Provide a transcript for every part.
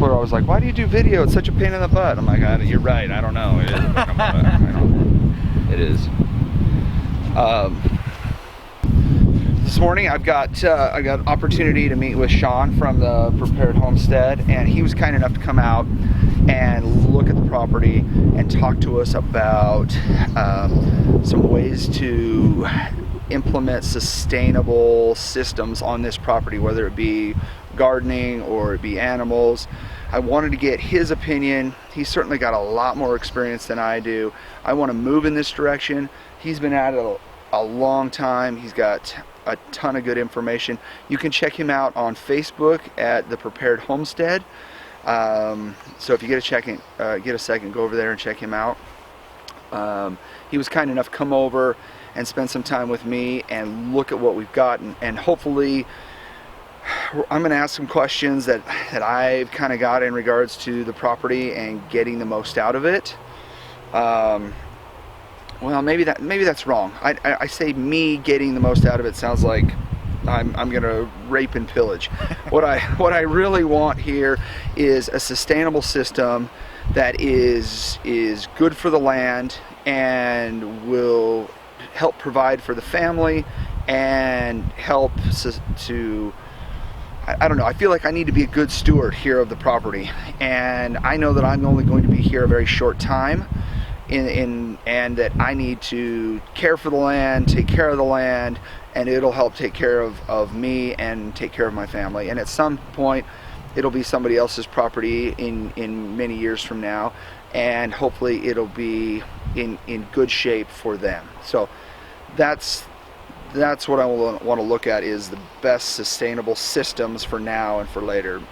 people are always like, why do you do video? It's such a pain in the butt. I'm like, you're right. I don't know. It is a pain in the butt. I don't know. It is. This morning I got opportunity to meet with Sean from the Prepared Homestead, and he was kind enough to come out and look at the property and talk to us about some ways to implement sustainable systems on this property, whether it be gardening or it be animals. I wanted to get his opinion. He's certainly got a lot more experience than I do. I want to move in this direction. He's been at it a long time. He's got a ton of good information. You can check him out on Facebook at the Prepared Homestead. So if you get a second, go over there and check him out. He was kind enough to come over and spend some time with me and look at what we've got, and hopefully I'm going to ask some questions that I've kind of got in regards to the property and getting the most out of it. Well, maybe that's wrong. I say me getting the most out of it sounds like I'm gonna rape and pillage. What I really want here is a sustainable system that is good for the land and will help provide for the family and help to, I don't know, I feel like I need to be a good steward here of the property, and I know that I'm only going to be here a very short time. And that I need to care for the land, take care of the land, and it'll help take care of me and take care of my family. And at some point, it'll be somebody else's property in many years from now, and hopefully it'll be in good shape for them. So that's what I want to look at, is the best sustainable systems for now and for later.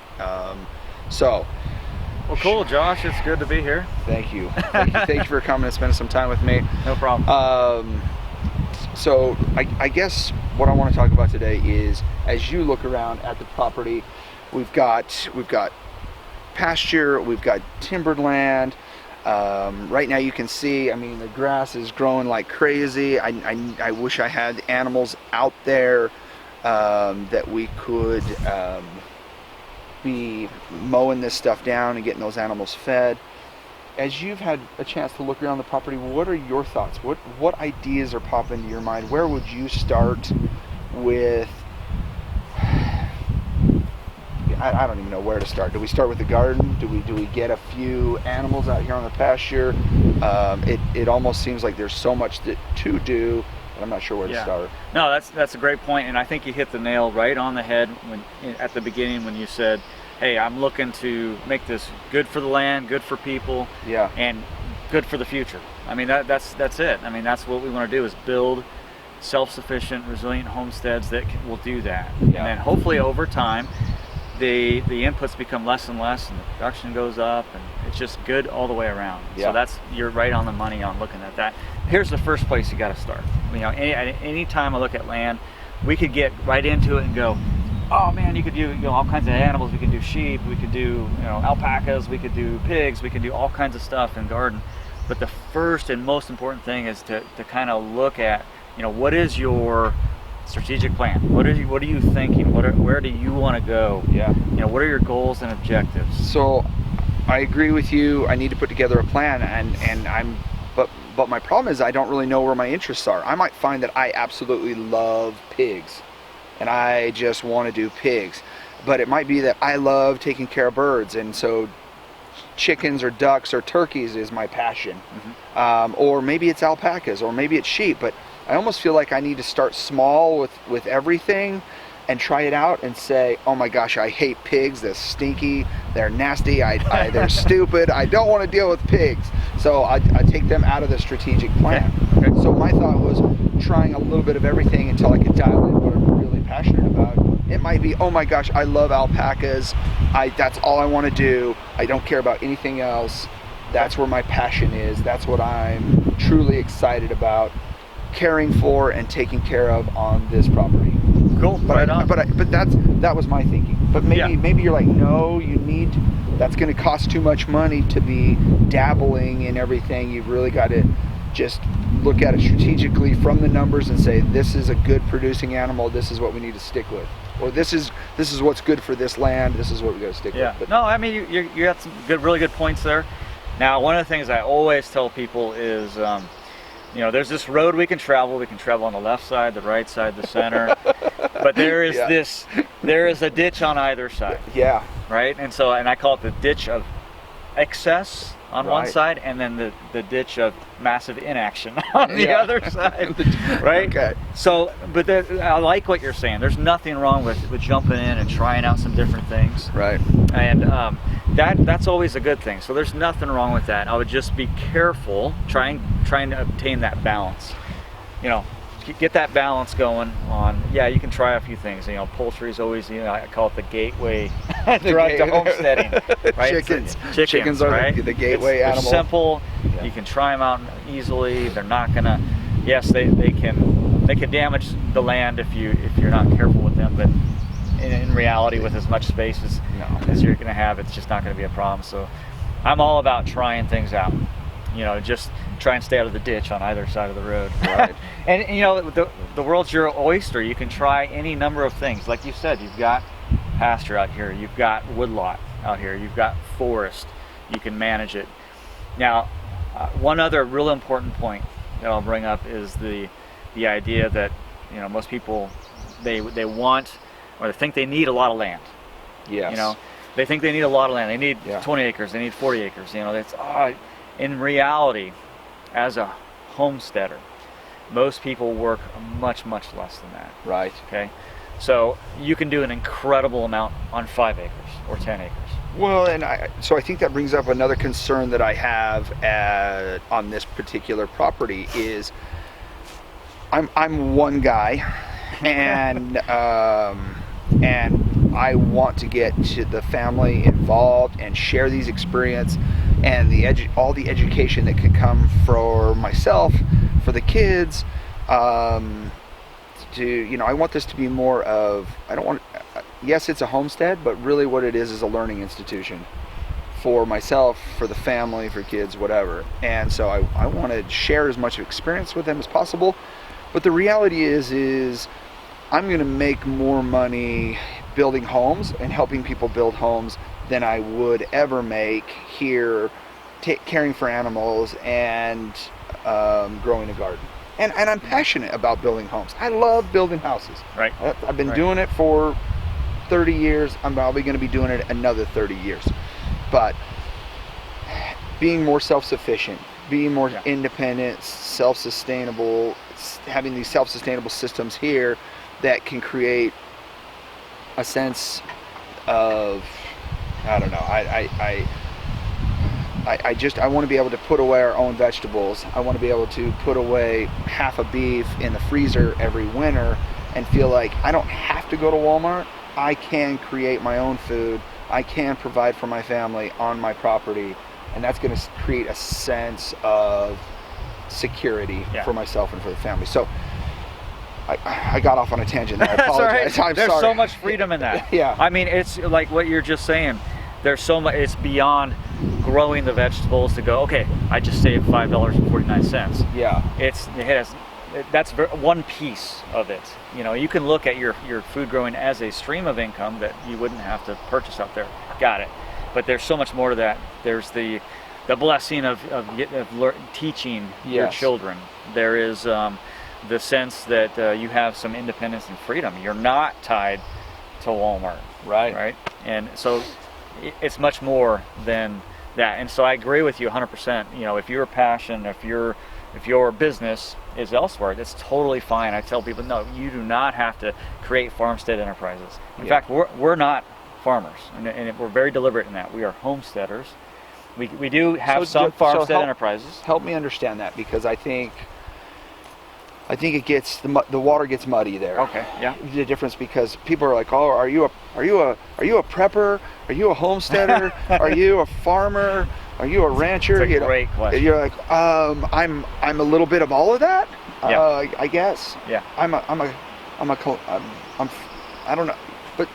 Well, cool, Josh. It's good to be here. Thank you. Thank you for coming and spending some time with me. No problem. So I guess what I want to talk about today is, as you look around at the property, we've got pasture, we've got timbered land. Right now you can see, I mean, the grass is growing like crazy. I wish I had animals out there that we could be mowing this stuff down and getting those animals fed. As you've had a chance to look around the property, what are your thoughts? What ideas are popping into your mind? Where would you start with? I don't even know where to start. Do we start with the garden? Do we get a few animals out here on the pasture? It almost seems like there's so much to do. I'm not sure where to start. No, that's a great point, and I think you hit the nail right on the head at the beginning when you said, hey, I'm looking to make this good for the land, good for people, and good for the future. I mean, that's it. I mean, that's what we want to do, is build self-sufficient, resilient homesteads that will do that. And then hopefully over time, the inputs become less and less, and the production goes up, and it's just good all the way around. So you're right on the money on looking at that. Here's the first place you got to start. You know, any time I look at land, we could get right into it and go, oh man, you could do all kinds of animals. We could do sheep, we could do alpacas, we could do pigs, we could do all kinds of stuff in garden. But the first and most important thing is to kind of look at, what is your strategic plan? What are you thinking? Where do you want to go? What are your goals and objectives? So I agree with you. I need to put together a plan, but my problem is I don't really know where my interests are. I might find that I absolutely love pigs and I just want to do pigs, but it might be that I love taking care of birds, and so chickens or ducks or turkeys is my passion. Or maybe it's alpacas, or maybe it's sheep. But I almost feel like I need to start small with everything and try it out and say, oh my gosh, I hate pigs, they're stinky, they're nasty, they're stupid, I don't want to deal with pigs. So I take them out of the strategic plan. Okay. So my thought was trying a little bit of everything until I could dial in what I'm really passionate about. It might be, oh my gosh, I love alpacas, that's all I want to do, I don't care about anything else. That's where my passion is, that's what I'm truly excited about caring for and taking care of on this property. Cool. But that was my thinking. But maybe you're like, no, that's going to cost too much money to be dabbling in everything. You've really got to just look at it strategically from the numbers and say, this is a good producing animal, this is what we need to stick with. or this is what's good for this land. This is what we got to stick with. But no, I mean you got some really good points there. Now, one of the things I always tell people is, you know, there's this road we can travel. We can travel on the left side, the right side, the center, but there is there is a ditch on either side. Yeah. Right, and I call it the ditch of excess on one side, and then the ditch of massive inaction on the other side, right? Okay. So, but I like what you're saying. There's nothing wrong with jumping in and trying out some different things, right? And that's always a good thing. So there's nothing wrong with that. I would just be careful trying to obtain that balance. You know, get that balance going on. Yeah, you can try a few things. You know, poultry is always, you know, I call it the gateway drug to homesteading. Right? Chickens are right? the gateway animal. They're simple. Yeah. You can try them out easily. They're not gonna. Yes, they can damage the land if you're not careful with them. But in reality, with as much space as you're gonna have, it's just not gonna be a problem. So I'm all about trying things out. You know, just try and stay out of the ditch on either side of the road. Right. And you know, the world's your oyster. You can try any number of things. Like you said, you've got pasture out here, you've got woodlot out here, you've got forest. You can manage it. Now, one other real important point that I'll bring up is the idea that, you know, most people they want or they think they need a lot of land. Yes. You know, they think they need a lot of land. They need 20 acres. They need 40 acres. You know, that's in reality, as a homesteader, most people work much less than that. Right. Okay. So you can do an incredible amount on 5 acres or 10 acres. Well, and so I think that brings up another concern that I have on this particular property is I'm one guy, and and I want to get to the family involved and share these experience and all the education that can come for myself, for the kids. You know, I want this to be more of, I don't want, yes, it's a homestead, but really what it is a learning institution for myself, for the family, for kids, whatever. And so I want to share as much experience with them as possible. But the reality is I'm going to make more money building homes and helping people build homes than I would ever make here caring for animals and growing a garden. And I'm passionate about building homes. I love building houses. Right. I've been doing it for 30 years. I'm probably going to be doing it another 30 years. But being more self-sufficient, being more independent, self-sustainable, having these self-sustainable systems here that can create a sense of, I don't know, I want to be able to put away our own vegetables. I want to be able to put away half a beef in the freezer every winter and feel like I don't have to go to Walmart. I can create my own food. I can provide for my family on my property, and that's going to create a sense of security for myself and for the family. So I got off on a tangent there. I apologize. Right. There's so much freedom in that. Yeah. I mean, it's like what you're just saying. There's so much. It's beyond growing the vegetables to go, okay, I just saved $5.49. Yeah. That's one piece of it. You know, you can look at your food growing as a stream of income that you wouldn't have to purchase out there. Got it. But there's so much more to that. There's the blessing of teaching your children. There is the sense that you have some independence and freedom. You're not tied to Walmart. Right. And so it's much more than that. And so I agree with you 100%. You know, if your passion, if your business is elsewhere, that's totally fine. I tell people, no, you do not have to create farmstead enterprises. In fact, we're not farmers, and we're very deliberate in that. We are homesteaders. We do have some farmstead enterprises. Help me understand that, because I think it gets the water gets muddy there. Okay, yeah. The difference, because people are like, oh, are you a prepper? Are you a homesteader? Are you a farmer? Are you a rancher? It's a great question. You're like, I'm a little bit of all of that. I guess. Yeah. I don't know.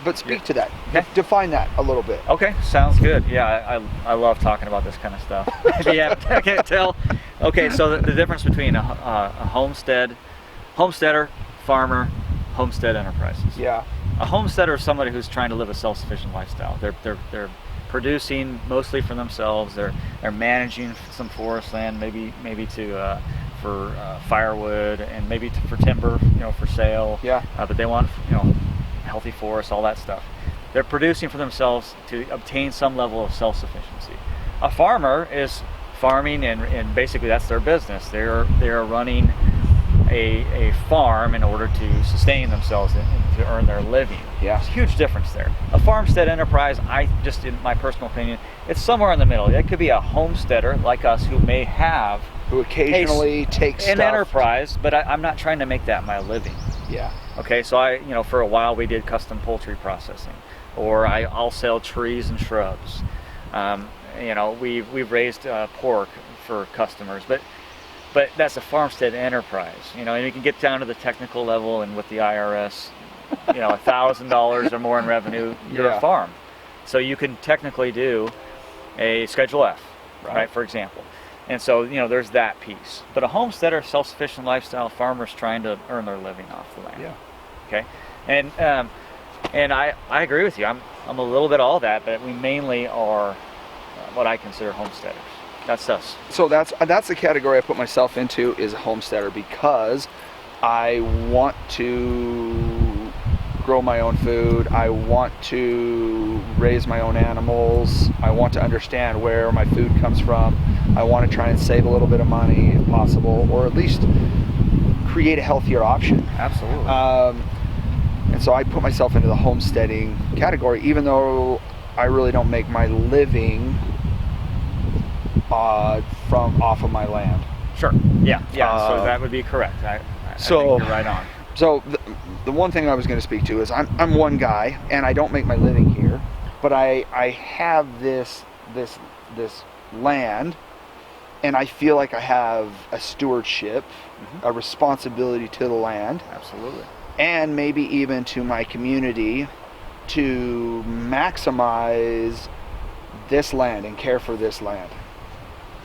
But speak to that. Okay. Define that a little bit. Okay, sounds good. Yeah, I love talking about this kind of stuff. Yeah, I can't tell. Okay, so the difference between a homesteader, farmer, homestead enterprises. Yeah. A homesteader is somebody who's trying to live a self-sufficient lifestyle. They're producing mostly for themselves. They're managing some forest land, maybe to for firewood and maybe for timber, for sale. Yeah. But they want healthy forests, all that stuff. They're producing for themselves to obtain some level of self-sufficiency. A farmer is farming, and basically that's their business. They are running a farm in order to sustain themselves and to earn their living. Yeah. There's a huge difference there. A farmstead enterprise, in my personal opinion, it's somewhere in the middle. It could be a homesteader like us who may have who occasionally takes an stuff. Enterprise, but I'm not trying to make that my living. Yeah. Okay, so for a while we did custom poultry processing, or I'll sell trees and shrubs. We've raised pork for customers, but that's a farmstead enterprise, and you can get down to the technical level, and with the IRS, $1,000 or more in revenue, you're a farm. So you can technically do a Schedule F, right, for example. And so, there's that piece. But a homesteader, self-sufficient lifestyle, farmers trying to earn their living off the land. Yeah. Okay. And I agree with you. I'm a little bit all that, but we mainly are what I consider homesteaders. That's us. So that's the category I put myself into, is a homesteader, because I want to grow my own food. I want to raise my own animals. I want to understand where my food comes from. I want to try and save a little bit of money if possible, or at least create a healthier option. Absolutely. And so I put myself into the homesteading category, even though I really don't make my living from off of my land. Sure. Yeah. So that would be correct. I think you're right on. So the one thing I was going to speak to is I'm one guy, and I don't make my living here, but I have this land, and I feel like I have a stewardship, a responsibility to the land. Absolutely. And maybe even to my community, to maximize this land and care for this land.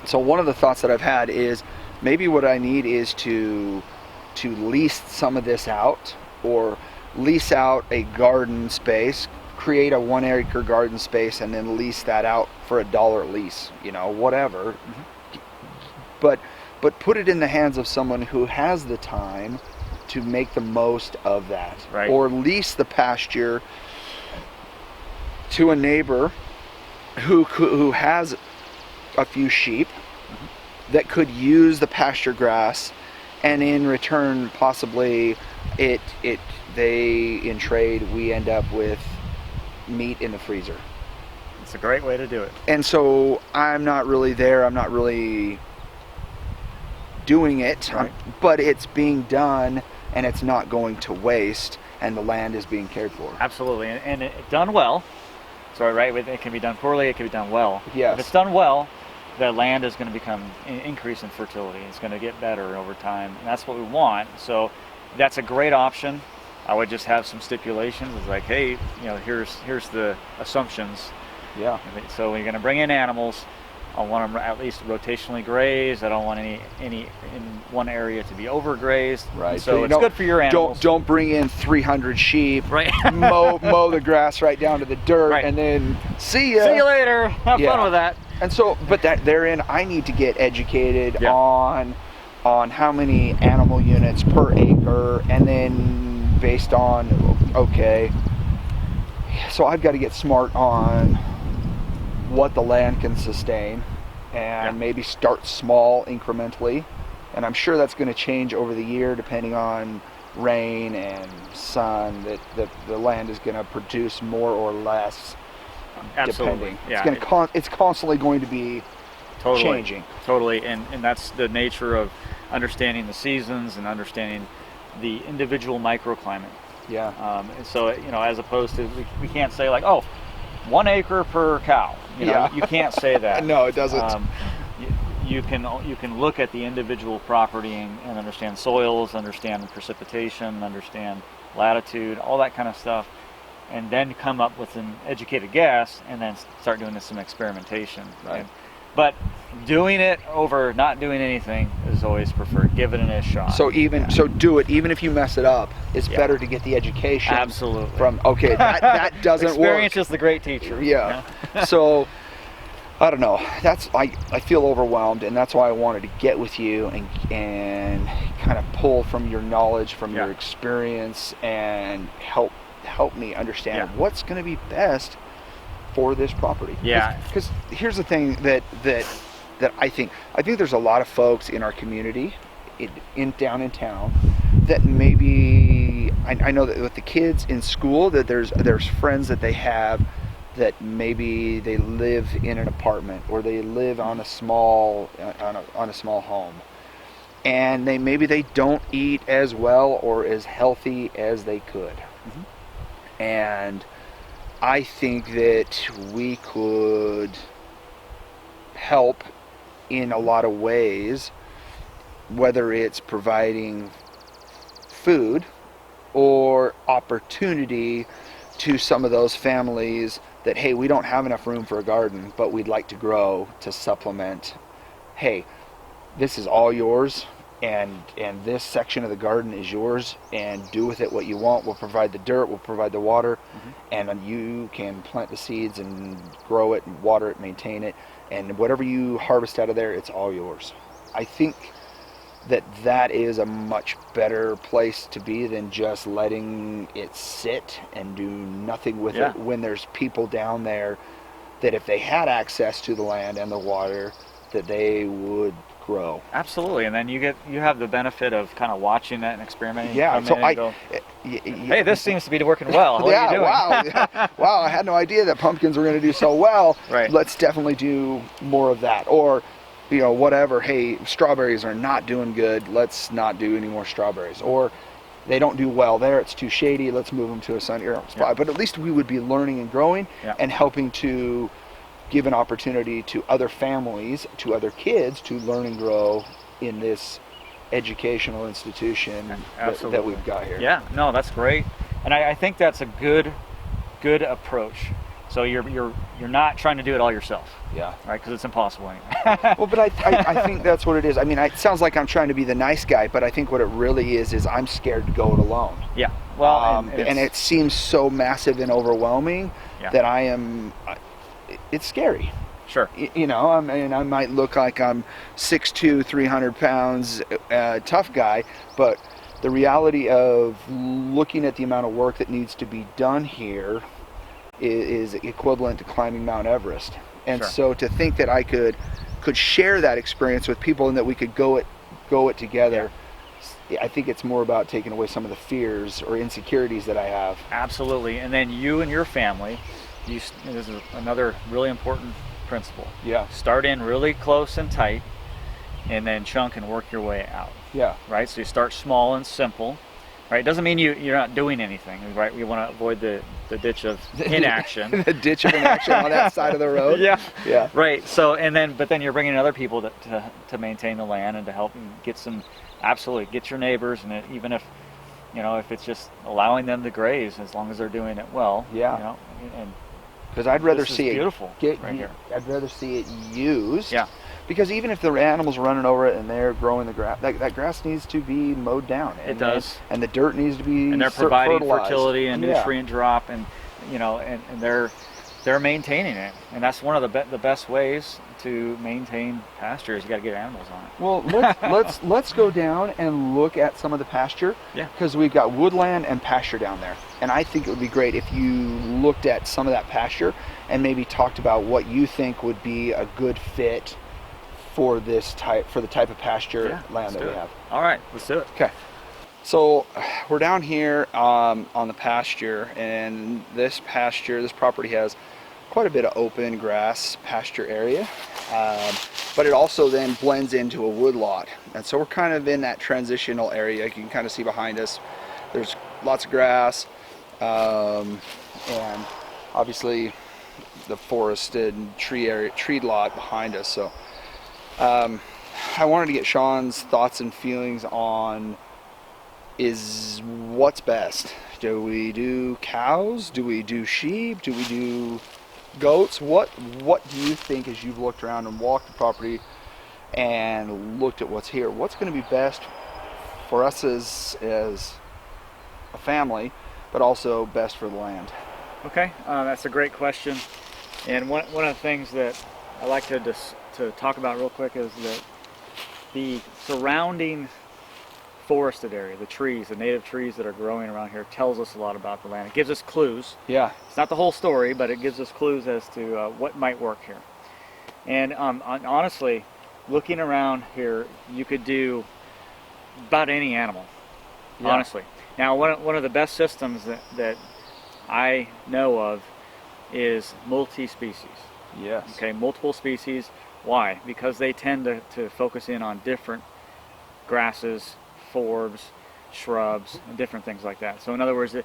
So one of the thoughts that I've had is maybe what I need is to lease some of this out, or lease out a garden space, create a 1 acre garden space, and then lease that out for $1 lease, whatever. But put it in the hands of someone who has the time to make the most of that. Right. Or lease the pasture to a neighbor who has a few sheep that could use the pasture grass, and in return possibly they in trade we end up with meat in the freezer. It's a great way to do it. And so I'm not really there, I'm not really doing it, right. But it's being done, and it's not going to waste, and the land is being cared for. Absolutely. And it done well. So right, it can be done poorly, it can be done well. Yes. If it's done well, the land is going to increase in fertility. It's going to get better over time, and that's what we want. So that's a great option. I would just have some stipulations. It's like, hey, here's the assumptions. Yeah. So we're going to bring in animals. I want them at least rotationally grazed. I don't want any in one area to be overgrazed. Right. So it's good for your animals. Don't bring in 300 sheep. Right. mow the grass right down to the dirt, right. And then see ya. See you later. Have fun with that. And so, but therein, I need to get educated on how many animal units per acre, and then based on, okay, so I've got to get smart on what the land can sustain, and maybe start small incrementally. And I'm sure that's going to change over the year depending on rain and sun, that the land is going to produce more or less. Absolutely. Depending. Yeah. It's constantly going to be changing. Totally. And that's the nature of understanding the seasons and understanding the individual microclimate. Yeah. And so, as opposed to, we can't say like, 1 acre per cow. You can't say that. No, it doesn't. You can look at the individual property and understand soils, understand precipitation, understand latitude, all that kind of stuff, and then come up with an educated guess, and then start doing some experimentation. Right. But doing it over not doing anything is always preferred. Give it a shot. So so do it even if you mess it up. It's better to get the education. Absolutely. From that doesn't Experience work. is the great teacher. Yeah. So I don't know. I feel overwhelmed, and that's why I wanted to get with you and kind of pull from your knowledge, from your experience, and help me understand what's going to be best for this property. Yeah. Because here's the thing that I think there's a lot of folks in our community, down in town, that maybe I know that with the kids in school, that there's friends that they have that maybe they live in an apartment or they live on a small home, and maybe they don't eat as well or as healthy as they could. Mm-hmm. And I think that we could help in a lot of ways, whether it's providing food or opportunity to some of those families that, hey, we don't have enough room for a garden, but we'd like to grow to supplement. Hey, this is all yours, and this section of the garden is yours, and do with it what you want. We'll provide the dirt, we'll provide the water, and you can plant the seeds and grow it and water it, maintain it, and whatever you harvest out of there, it's all yours. I think that is a much better place to be than just letting it sit and do nothing with it, when there's people down there that if they had access to the land and the water, that they would grow. Absolutely. And then you have the benefit of kind of watching that and experimenting. Yeah. So hey, this seems to be working well. What are you doing? Wow. Wow, I had no idea that pumpkins were going to do so well. Right. Let's definitely do more of that. Or, whatever, hey, strawberries are not doing good, let's not do any more strawberries. Or they don't do well there, it's too shady, let's move them to a sunnier spot. Yeah. But at least we would be learning and growing and helping to give an opportunity to other families, to other kids, to learn and grow in this educational institution that we've got here. Yeah, no, that's great. And I think that's a good approach. So you're not trying to do it all yourself. Yeah. Right, because it's impossible anyway. Well, but I think that's what it is. I mean, it sounds like I'm trying to be the nice guy, but I think what it really is I'm scared to go it alone. Yeah. Well, and it seems so massive and overwhelming that it's scary. Sure. I mean, I might look like I'm 6'2", 300 pounds, tough guy, but the reality of looking at the amount of work that needs to be done here is equivalent to climbing Mount Everest. And so to think that I could share that experience with people and that we could go it together, I think it's more about taking away some of the fears or insecurities that I have. Absolutely. And then you and your family, this is another really important principle. Yeah. Start in really close and tight, and then chunk and work your way out. Yeah. Right? So you start small and simple. Right? It doesn't mean you're not doing anything, right? We want to avoid the ditch of inaction. The ditch of inaction on that side of the road. Yeah. Yeah. Right. So but then you're bringing in other people to maintain the land and to help get your neighbors, and even if it's just allowing them to graze, as long as they're doing it well. Yeah. And because I'd rather see it beautiful right here. I'd rather see it used. Yeah. Because even if the animals are running over it and they're growing the grass, that grass needs to be mowed down. It does. And the dirt needs to be and they're providing fertilized. Fertility and nutrient drop, and and they're maintaining it, and that's one of the best ways to maintain pasture is you got to get animals on it. Well, let's go down and look at some of the pasture. Yeah. Because we've got woodland and pasture down there, and I think it would be great if you looked at some of that pasture and maybe talked about what you think would be a good fit for the type of pasture land that we have. All right, let's do it. Okay. So we're down here on the pasture, and this property has quite a bit of open grass pasture area, but it also then blends into a wood lot. And so we're kind of in that transitional area. You can kind of see behind us, there's lots of grass, and obviously the forested tree lot behind us. So I wanted to get Sean's thoughts and feelings on what's best. Do we do cows? Do we do sheep? Do we do Goats, what do you think, as you've looked around and walked the property and looked at what's here, what's going to be best for us as a family, but also best for the land? Okay, that's a great question. And one of the things that I like to talk about real quick is that the surrounding forested area, the trees, the native trees that are growing around here, tells us a lot about the land. It gives us clues. Yeah. It's not the whole story, but it gives us clues as to what might work here. And honestly, looking around here, you could do about any animal, honestly. Now, one of the best systems that I know of is multi-species. Yes. Okay, multiple species. Why? Because they tend to focus in on different grasses, forbs, shrubs, and different things like that. So in other words,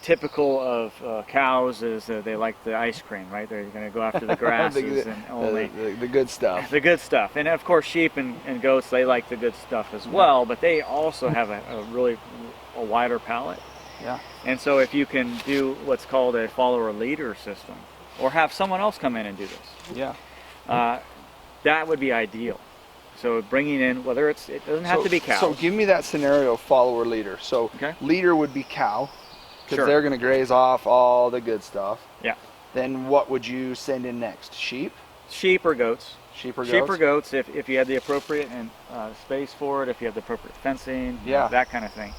typical of cows is they like the ice cream, right? They're going to go after the grasses and only the good stuff. The good stuff. And of course, sheep and goats, they like the good stuff as well, but they also have a wider palate. Yeah. And so if you can do what's called a follower leader system, or have someone else come in and do this, that would be ideal. So bringing in, it doesn't have to be cows. So give me that scenario, follower leader. So leader would be cow, because they're going to graze off all the good stuff. Yeah. Then what would you send in next? Sheep? Sheep or goats. Sheep or goats? Sheep or goats, if you had the appropriate space for it, if you have the appropriate fencing, that kind of thing.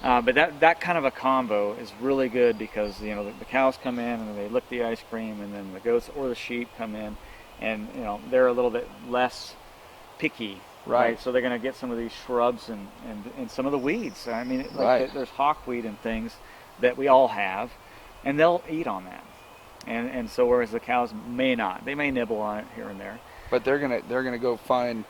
But that kind of a combo is really good, because the cows come in and they lick the ice cream, and then the goats or the sheep come in, and they're a little bit less picky, right? So they're going to get some of these shrubs and some of the weeds. I mean, there's hawkweed and things that we all have, and they'll eat on that. And so whereas the cows may not, they may nibble on it here and there. But they're gonna go find.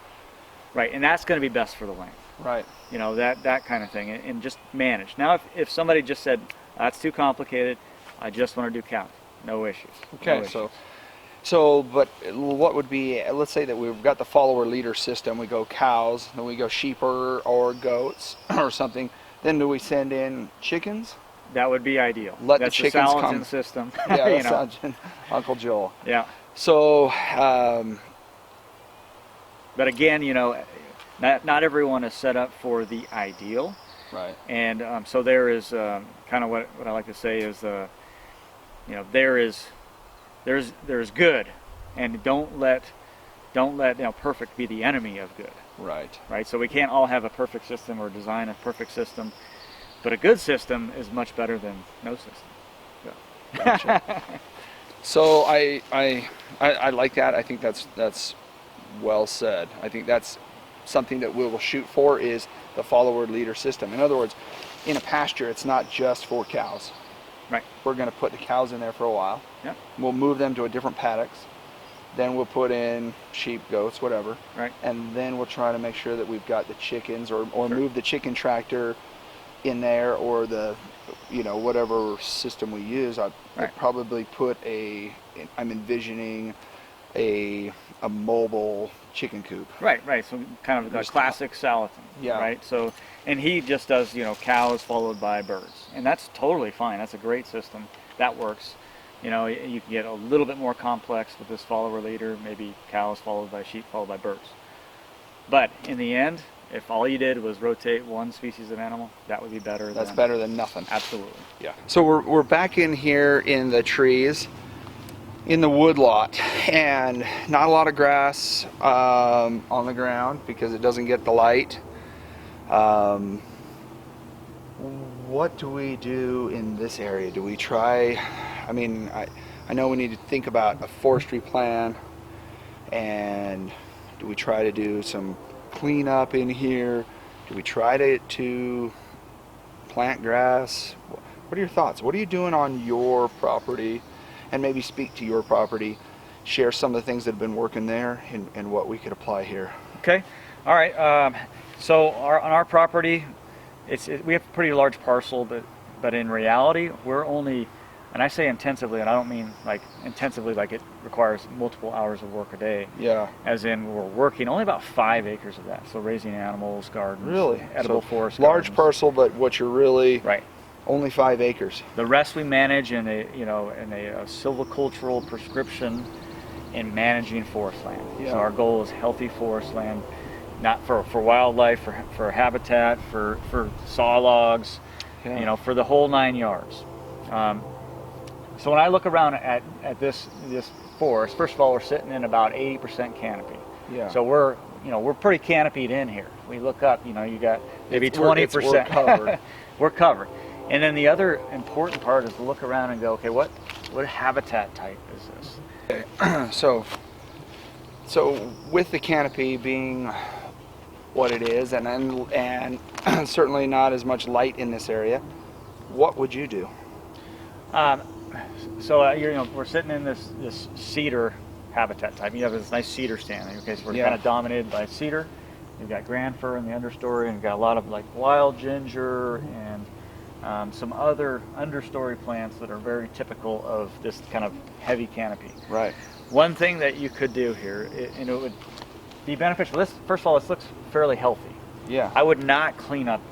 Right, and that's going to be best for the land. Right. That kind of thing, and just manage. Now, if somebody just said, that's too complicated, I just want to do cows, no issues. Okay, no issues. But what would be, let's say that we've got the follower leader system, we go cows, then we go sheep or goats or something, then do we send in chickens? That would be ideal. That's the chickens Salatin system. Yeah, that's Uncle Joel. Yeah. So, but again, not everyone is set up for the ideal. Right. And so there is kind of what I like to say is, there's good, and don't let perfect be the enemy of good. Right. Right. So we can't all have a perfect system or design a perfect system, but a good system is much better than no system. So. Gotcha. So I like that. I think that's well said. I think that's something that we will shoot for, is the follower leader system. In other words, in a pasture, it's not just for cows. Right. We're going to put the cows in there for a while. Yeah. We'll move them to a different paddocks. Then we'll put in sheep, goats, whatever. Right. And then we'll try to make sure that we've got the chickens, or move the chicken tractor in there, or the, whatever system we use. I'd probably put I'm envisioning a mobile chicken coop. Right. So kind of the classic Salatin. Yeah. Right. So, and he just does, cows followed by birds, and that's totally fine. That's a great system. That works. You can get a little bit more complex with this follower leader, maybe cows followed by sheep followed by birds. But in the end, if all you did was rotate one species of animal, that would be better. That's better than nothing. Absolutely. Yeah. So we're back in here in the trees, in the wood lot, and not a lot of grass on the ground because it doesn't get the light. What do we do in this area? Do we try, I know we need to think about a forestry plan, and do we try to do some cleanup in here? Do we try to plant grass? What are your thoughts? What are you doing on your property? And maybe speak to your property, share some of the things that have been working there, and what we could apply here. Okay. All right. So on our property, we have a pretty large parcel, but in reality, we're only, and I say intensively, and I don't mean like intensively like it requires multiple hours of work a day. Yeah. As in, we're working only about 5 acres of that. So raising animals, gardens, really, edible forest. Large gardens. Parcel, but what you're really Only 5 acres. The rest we manage in a silvicultural prescription in managing forest land. Yeah. So our goal is healthy forest land, not for wildlife, for habitat, for saw logs, for the whole 9 yards. So when I look around at this forest, first of all, we're sitting in about 80% canopy. Yeah. So we're pretty canopied in here. We look up, you got maybe 20%. We're covered. We're covered. And then the other important part is to look around and go, okay, what habitat type is this? Okay. So with the canopy being what it is, and certainly not as much light in this area, what would you do? We're sitting in this cedar habitat type. You have this nice cedar stand. Okay, so we're kind of dominated by cedar. You've got grand fir in the understory, and you've got a lot of like wild ginger and some other understory plants that are very typical of this kind of heavy canopy. Right. One thing that you could do here, and it would be beneficial. First of all, this looks fairly healthy. Yeah. I would not clean up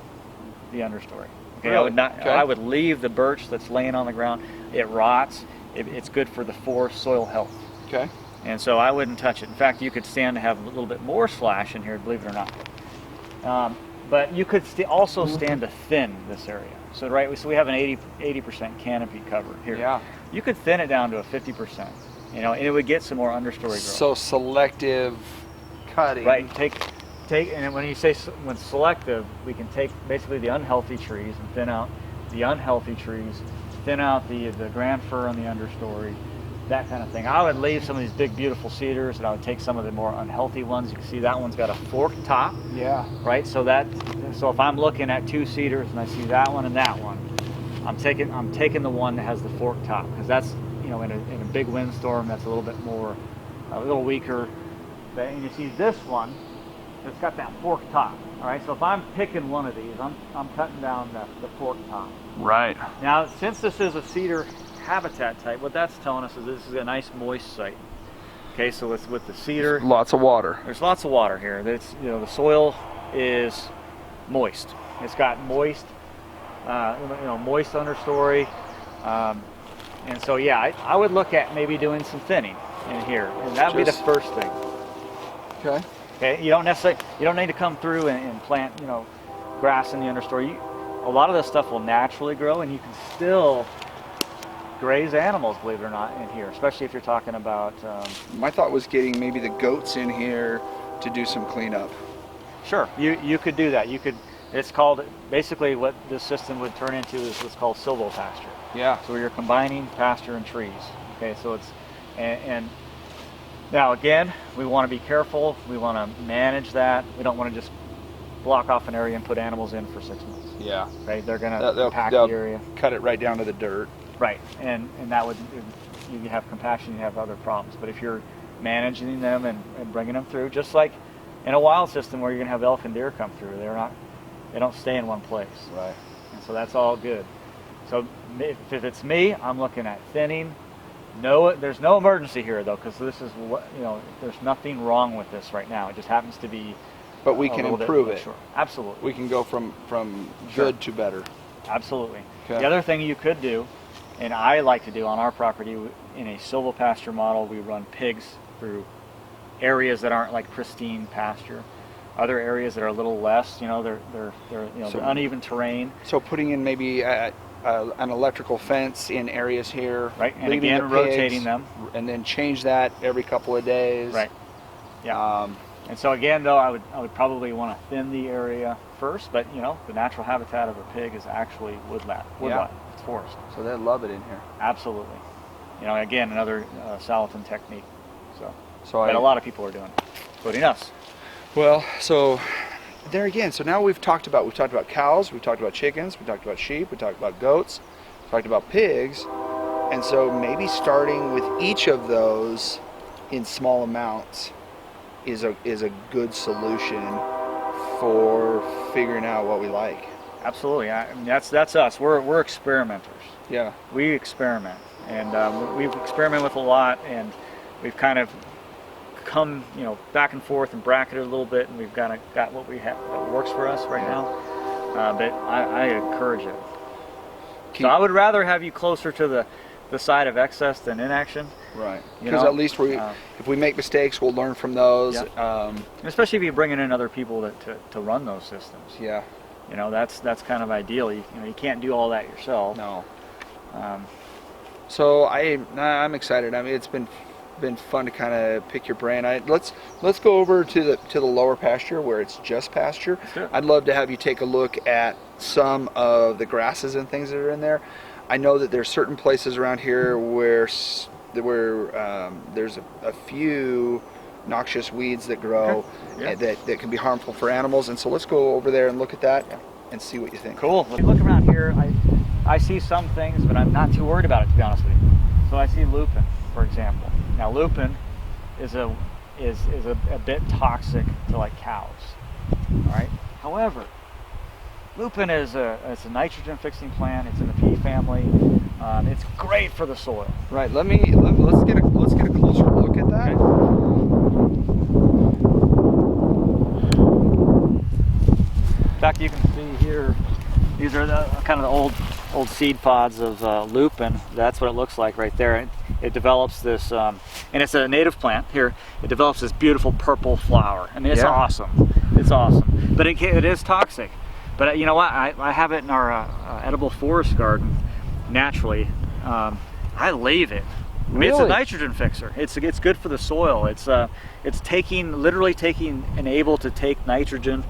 the understory. Okay, really? I would not. Okay. I would leave the birch that's laying on the ground. It rots. It's good for the forest soil health. Okay. And so I wouldn't touch it. In fact, you could stand to have a little bit more slash in here, believe it or not. But you could also stand to thin this area. So we have an 80% canopy cover here. Yeah. You could thin it down to a 50%. And it would get some more understory growth. So selective cutting. Right. And when you say when selective, we can take basically the unhealthy trees and thin out the unhealthy trees, thin out the grand fir on the understory, that kind of thing. I would leave some of these big, beautiful cedars, and I would take some of the more unhealthy ones. You can see that one's got a forked top. Yeah. Right. So if I'm looking at 2 cedars and I see that one and that one, I'm taking the one that has the forked top, because that's in a big windstorm that's a little weaker. And you see this one, it's got that forked top. All right. So if I'm picking one of these, I'm cutting down the forked top. Right. Now, since this is a cedar habitat type, what that's telling us is this is a nice moist site. Okay, so with the cedar, Lots of water. there's lots of water here. The soil is moist. It's got moist, moist understory, and so I would look at maybe doing some thinning in here, and that would be the first thing. Okay. Okay, you don't need to come through and plant grass in the understory. A lot of this stuff will naturally grow, and you can still graze animals, believe it or not, in here, especially if you're talking about... My thought was getting maybe the goats in here to do some cleanup. Sure, you could do that. It's called, basically what this system would turn into is what's called Silvopasture. Yeah. So you're combining pasture and trees. Okay, so and now again, we want to be careful. We want to manage that. We don't want to just block off an area and put animals in for 6 months. Yeah. Right, they're going to pack the area. Cut it right down to the dirt. Right, and that would, you have compassion, you have other problems. But if you're managing them and bringing them through, just like in a wild system where you're going to have elk and deer come through, they don't stay in one place. Right. And so that's all good. So if it's me, I'm looking at thinning. No, there's no emergency here though, because this is there's nothing wrong with this right now. It just happens to be. But we can improve it. Sure. Absolutely. We can go from good to better. Absolutely. Okay. The other thing you could do, and I like to do on our property in a silvopasture model, we run pigs through areas that aren't like pristine pasture. Other areas that are a little less, they're uneven terrain. So putting in maybe an electrical fence in areas here, right? And again, rotating them, and then change that every couple of days. Right. Yeah. And so again, though, I would probably want to thin the area first, but the natural habitat of a pig is actually woodlot. It's forest. So they love it in here. Absolutely. Again, another Salatin technique. But a lot of people are doing it, including us. Well, so there again. So now we've talked about cows, we've talked about chickens, we talked about sheep, we talked about goats, we talked about pigs, and so maybe starting with each of those in small amounts is a good solution for figuring out what we like. Absolutely. I mean, that's us. We're experimenters. Yeah. We experiment, and we've experimented with a lot, and we've kind of come back and forth and bracketed a little bit, and we've kind of got what we have that works for us right now. But I encourage it. So I would rather have you closer to the side of excess than inaction. Right. Because at least if we make mistakes, we'll learn from those. Yeah. Especially if you're bringing in other people to run those systems. Yeah. You know, that's kind of ideal. You know, you can't do all that yourself. No. So I'm excited. I mean, it's been fun to kind of pick your brain. Let's go over to the lower pasture where it's just pasture. I'd love to have you take a look at some of the grasses and things that are in there. I know that there's certain places around here where there's a few noxious weeds that grow that can be harmful for animals, and so let's go over there and look at that and see what you think. Cool. If you look around here, I see some things, but I'm not too worried about it, to be honest with you. So I see lupin, for example. Now lupin is a bit toxic to like cows. All right. However, lupin it's a nitrogen fixing plant. It's in the pea family. It's great for the soil. Right. Let's get a closer look at that. In fact, you can see here, these are the kind of the old seed pods of lupin. That's what it looks like right there. It develops this, and it's a native plant here. It develops this beautiful purple flower. I mean, it's awesome. It's awesome. But it is toxic. But you know what? I have it in our edible forest garden naturally. I leave it. I mean, it's a nitrogen fixer. It's good for the soil. It's literally able to take nitrogen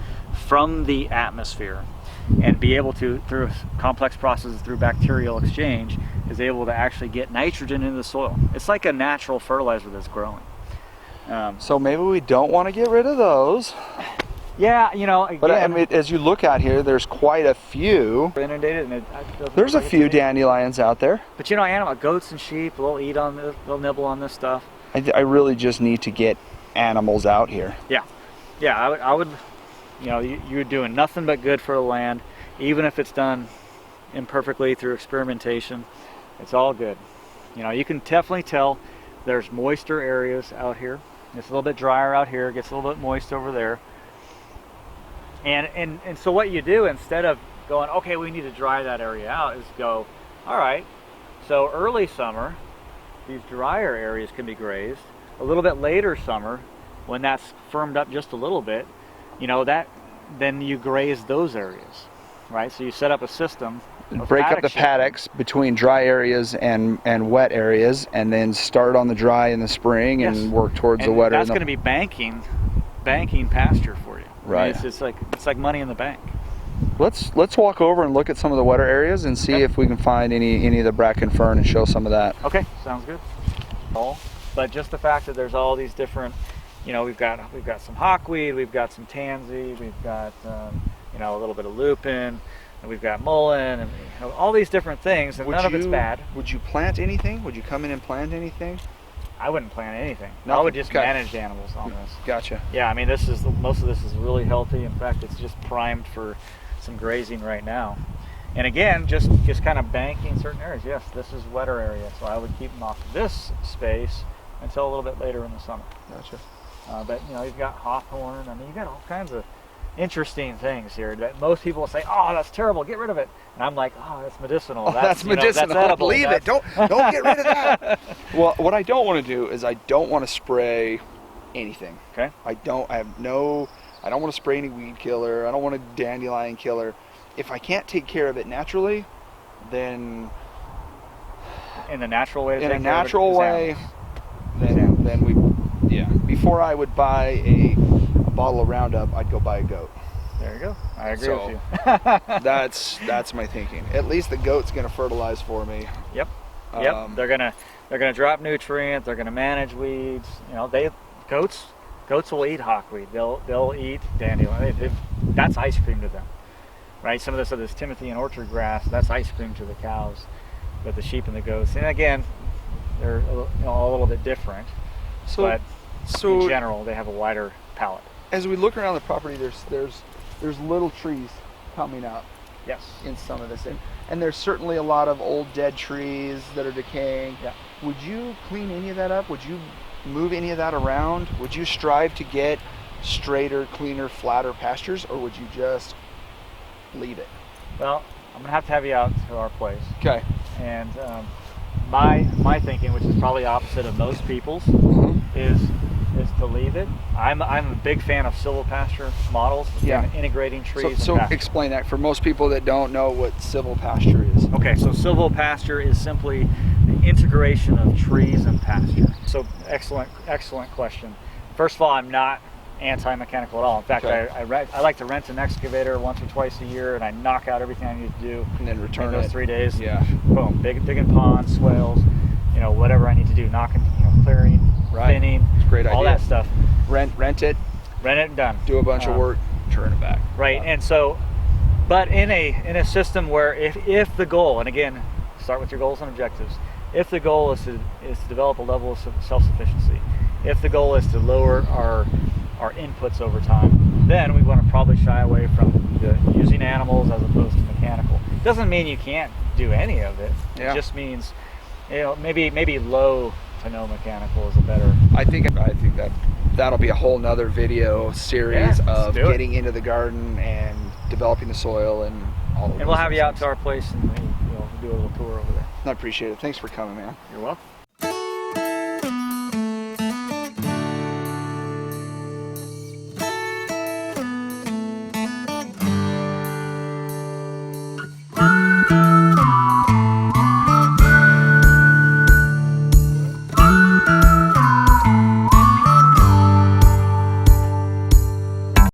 from the atmosphere and be able to, through complex processes, through bacterial exchange, is able to actually get nitrogen into the soil. It's like a natural fertilizer that's growing. So maybe we don't want to get rid of those. Yeah, you know, again, but I mean, as you look out here, there's quite a few. Inundated, and there's a few dandelions out there. But you know, goats and sheep, they'll eat on this, they'll nibble on this stuff. I really just need to get animals out here. Yeah, I would. You know, you're doing nothing but good for the land, even if it's done imperfectly through experimentation. It's all good. You know, you can definitely tell there's moister areas out here. It's a little bit drier out here. It gets a little bit moist over there. And so what you do, instead of going, okay, we need to dry that area out, is go, all right, so early summer, these drier areas can be grazed. A little bit later summer, when that's firmed up just a little bit, you know, then you graze those areas, right? So you set up a system. Break up the paddocks between dry areas and wet areas, and then start on the dry in the spring and work towards the wetter. That's going to be banking pasture for you. Right. I mean, it's like money in the bank. Let's walk over and look at some of the wetter areas and see if we can find any of the bracken fern and show some of that. Okay, sounds good. But just the fact that there's all these different, you know, we've got some hawkweed, we've got some tansy, we've got you know, a little bit of lupin, and we've got mullein, and you know, all these different things, and none of it's bad. Would you plant anything? Would you come in and plant anything? I wouldn't plant anything. Nothing. I would just manage animals on this. Gotcha. Yeah, I mean, most of this is really healthy. In fact, it's just primed for some grazing right now. And again, just kind of banking certain areas. Yes, this is wetter area, so I would keep them off this space until a little bit later in the summer. Gotcha. But you know, you've got hawthorn. I mean, you've got all kinds of interesting things here that most people will say, "Oh, that's terrible. Get rid of it." And I'm like, "Oh, that's medicinal. That's medicinal. That's edible. Leave it. Don't get rid of that." Well, what I don't want to do is I don't want to spray anything. Okay. I don't want to spray any weed killer. I don't want a dandelion killer. If I can't take care of it naturally, then in the natural way. In a natural way, then we. Yeah. Before I would buy a bottle of Roundup, I'd go buy a goat. There you go. I agree with you. that's my thinking. At least the goat's going to fertilize for me. Yep. They're gonna drop nutrients. They're gonna manage weeds. You know, goats will eat hawkweed. They'll eat dandelion. That's ice cream to them, right? Some of this Timothy and orchard grass. That's ice cream to the cows, but the sheep and the goats. And again, they're all a little bit different. So in general, they have a wider palette. As we look around the property, there's little trees coming up. Yes. In some of this, and there's certainly a lot of old dead trees that are decaying. Yeah. Would you clean any of that up? Would you move any of that around? Would you strive to get straighter, cleaner, flatter pastures, or would you just leave it? Well, I'm gonna have to have you out to our place. Okay. And my thinking, which is probably opposite of most people's, is to leave it. I'm a big fan of Silvopasture models. Yeah. And integrating trees. So and pasture. explain that for most people that don't know what Silvopasture is. Okay, so Silvopasture is simply the integration of trees and pasture. So excellent question. First of all, I'm not anti-mechanical at all. In fact, okay. I like to rent an excavator once or twice a year, and I knock out everything I need to do. And then return in those it. 3 days. Yeah. Boom. Digging ponds, swales, whatever I need to do, knocking, clearing, thinning, great all idea. that stuff. Rent it and done. Do a bunch of work, turn it back. Right. And so, but in a system where if the goal, and again, start with your goals and objectives. If the goal is to develop a level of self-sufficiency, if the goal is to lower our inputs over time, then we want to probably shy away from using animals as opposed to mechanical. Doesn't mean you can't do any of it. Yeah. It just means, maybe low to no mechanical is a better. I think that'll be a whole nother video series of getting into the garden and developing the soil and all of that. And we'll have you out to our place and we'll do a little tour over there. I appreciate it. Thanks for coming, man. You're welcome.